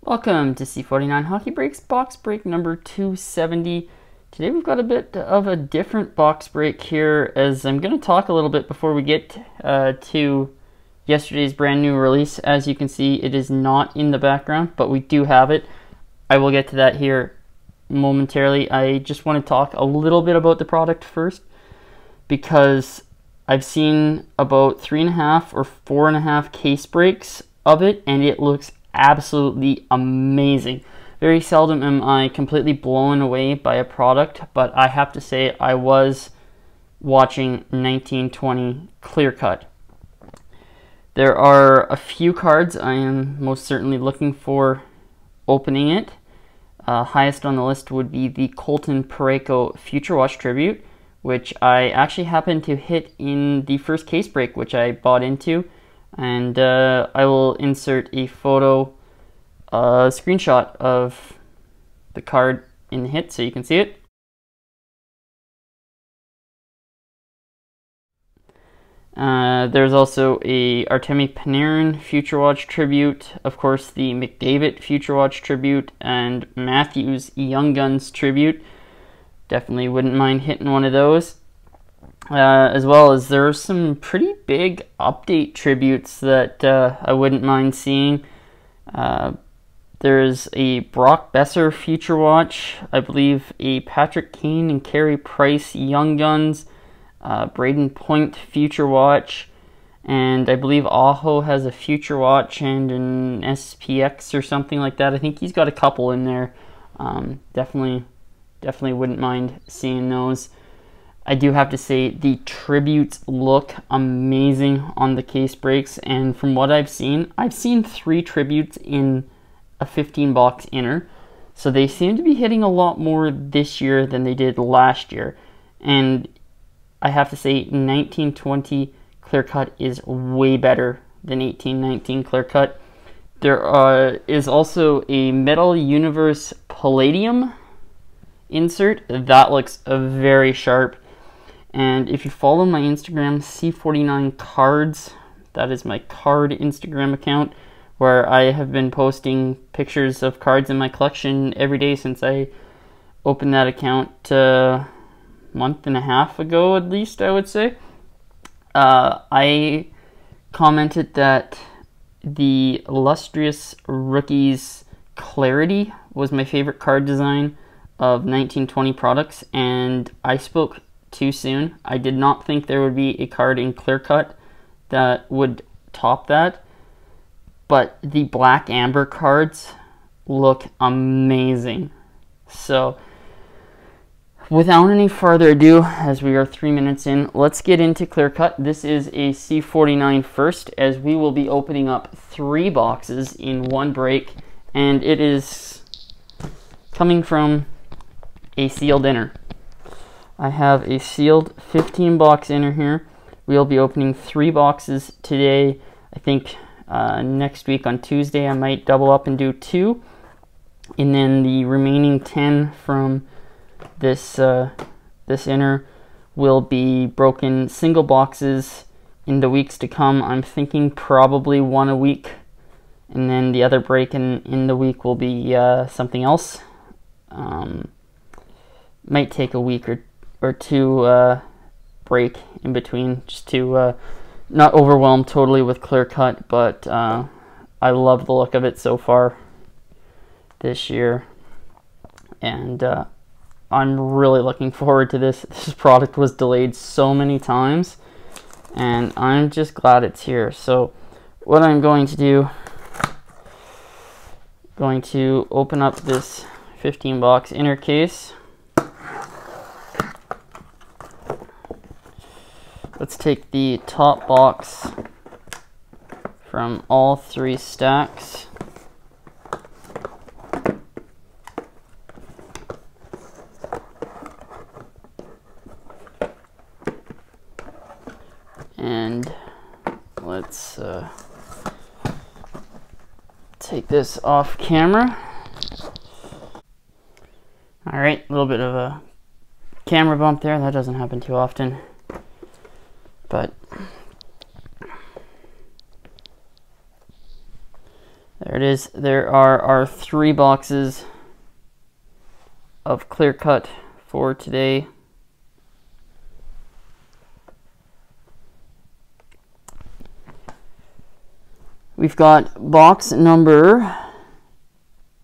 Welcome to C49HockeyBreaks box break number 270. Today we've got a bit of a different box break here, as I'm going to talk a little bit before we get to yesterday's brand new release. As you can see, it is not in the background, but we do have it. I will get to that here momentarily. I just want to talk a little bit about the product first, because I've seen about 3.5 or 4.5 case breaks of it, and it looks absolutely amazing. Very seldom am I completely blown away by a product, but I have to say I was watching 1920 Clear Cut. There are a few cards I am most certainly looking for opening it. Highest on the list would be the Colton Parayko Future Watch Tribute, which I actually happened to hit in the first case break, which I bought into. And I will insert a photo, screenshot of the card in the hit so you can see it. There's also a Artemi Panarin Future Watch Tribute, of course the McDavid Future Watch Tribute, and Matthews Young Guns Tribute. Definitely wouldn't mind hitting one of those. As well as there are some pretty big update tributes that I wouldn't mind seeing. There's a Brock Besser Future Watch, I believe a Patrick Kane and Carey Price Young Guns, Braden Point Future Watch, and I believe Aho has a Future Watch and an SPX or something like that. I think he's got a couple in there. Definitely wouldn't mind seeing those. I do have to say the tributes look amazing on the case breaks, and from what I've seen 3 tributes in a 15 box inner, so they seem to be hitting a lot more this year than they did last year. And I have to say 1920 Clear Cut is way better than 1819 Clear Cut. There is also a Metal Universe Palladium insert that looks very sharp. And if you follow my Instagram, C49Cards, that is my card Instagram account, where I have been posting pictures of cards in my collection every day since I opened that account a month and a half ago, at least, I would say. I commented that the Illustrious Rookies Clarity was my favorite card design of 1920 products, and I spoke too soon. I did not think there would be a card in Clear Cut that would top that, but the Black Amber cards look amazing. So without any further ado, as we are 3 minutes in, let's get into Clear Cut. This is a C49 first, as we will be opening up 3 boxes in one break, and it is coming from a sealed inner. I have a sealed 15 box inner here. We'll be opening 3 boxes today. I think next week on Tuesday I might double up and do 2. And then the remaining 10 from this inner will be broken single boxes in the weeks to come. I'm thinking probably 1 a week. And then the other break in the week will be something else. Might take a week or 2 break in between, just to not overwhelm totally with Clear Cut, but I love the look of it so far this year, and I'm really looking forward to this. This product was delayed so many times, and I'm just glad it's here. So what I'm going to do, going to open up this 15 box inner case. Let's take the top box from all 3 stacks. And let's take this off camera. All right, a little bit of a camera bump there. That doesn't happen too often. But There it is. There are our 3 boxes of clear cut for today. We've got box number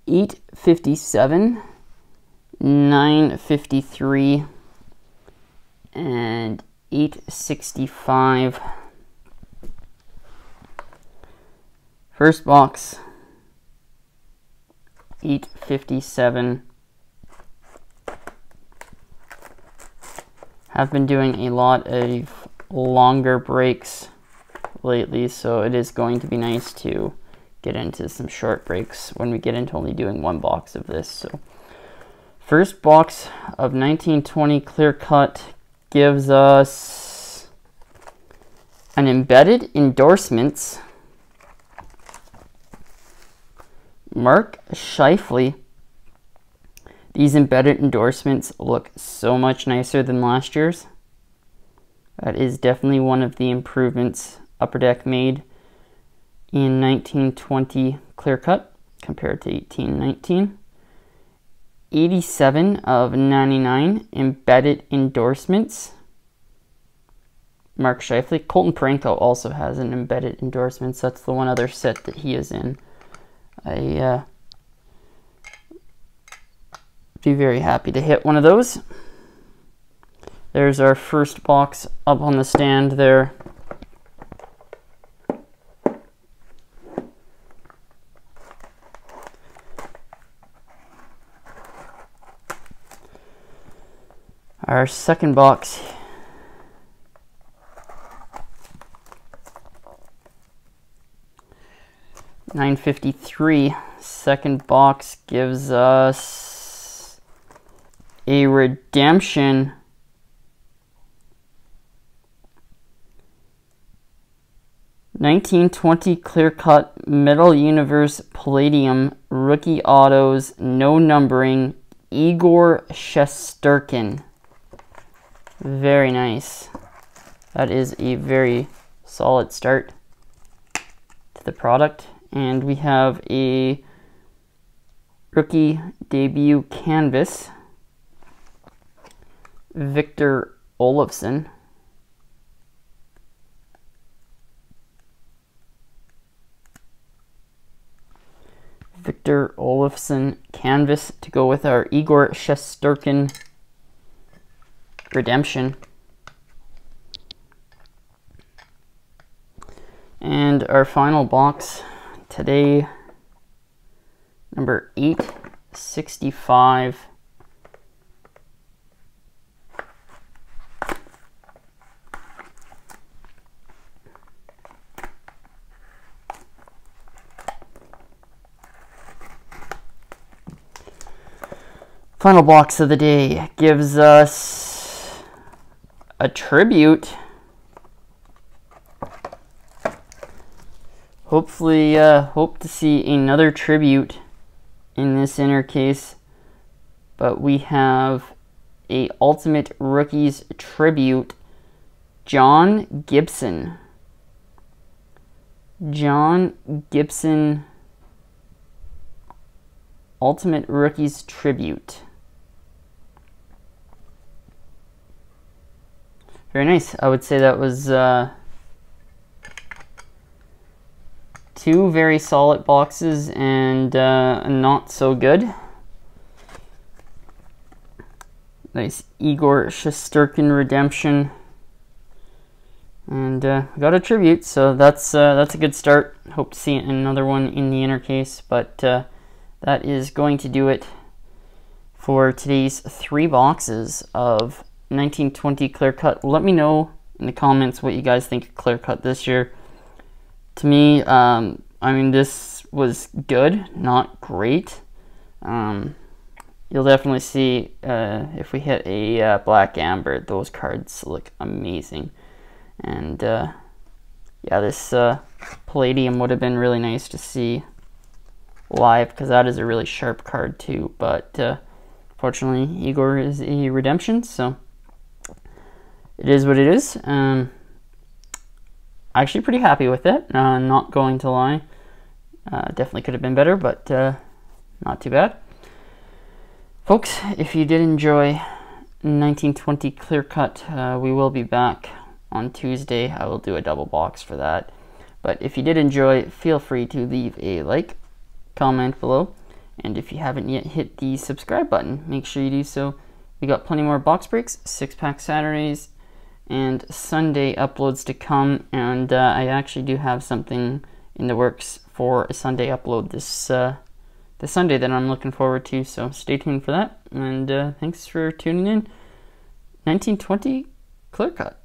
857, 953, and 865. First box, 857. Have been doing a lot of longer breaks lately, so it is going to be nice to get into some short breaks when we get into only doing 1 box of this. So first box of 1920 clear cut gives us an embedded endorsements, Mark Scheifele. These embedded endorsements look so much nicer than last year's. That is definitely one of the improvements Upper Deck made in 1920 clear cut compared to 1819. 87 of 99 embedded endorsements, Mark Scheifele. Colton Parenko also has an embedded endorsements. That's the one other set that he is in. I be very happy to hit one of those. There's our first box up on the stand there. Our second box, $9.53. Second box gives us a redemption. $19.20 clear cut Metal Universe Palladium rookie autos, no numbering, Igor Shesterkin. Very nice. That is a very solid start to the product. And we have a rookie debut canvas, Victor Olofsson. Victor Olofsson canvas to go with our Igor Shesterkin redemption. And our final box today, number 865. Final box of the day gives us a tribute. Hopefully, hope to see another tribute in this inner case. But we have a Ultimate Rookies tribute, John Gibson. John Gibson Ultimate Rookies tribute. Very nice. I would say that was two very solid boxes and not so good. Nice Igor Shesterkin redemption. And got a tribute, so that's a good start. Hope to see another one in the inner case, but that is going to do it for today's 3 boxes of 1920 clear cut. Let me know in the comments what you guys think of clear cut this year. To me, I mean, this was good, not great. You'll definitely see if we hit a black amber, those cards look amazing. And yeah, this Palladium would have been really nice to see live, because that is a really sharp card too. But fortunately, Igor is a redemption, so it is what it is. Actually pretty happy with it, not going to lie. Definitely could have been better, but not too bad. Folks, if you did enjoy 1920 Clear Cut, we will be back on Tuesday. I will do a double box for that. But if you did enjoy, feel free to leave a like, comment below, and if you haven't yet hit the subscribe button, make sure you do so. We got plenty more box breaks, 6-pack Saturdays, and Sunday uploads to come, and I actually do have something in the works for a Sunday upload this Sunday that I'm looking forward to, so stay tuned for that, and thanks for tuning in. 1920 Clear Cut.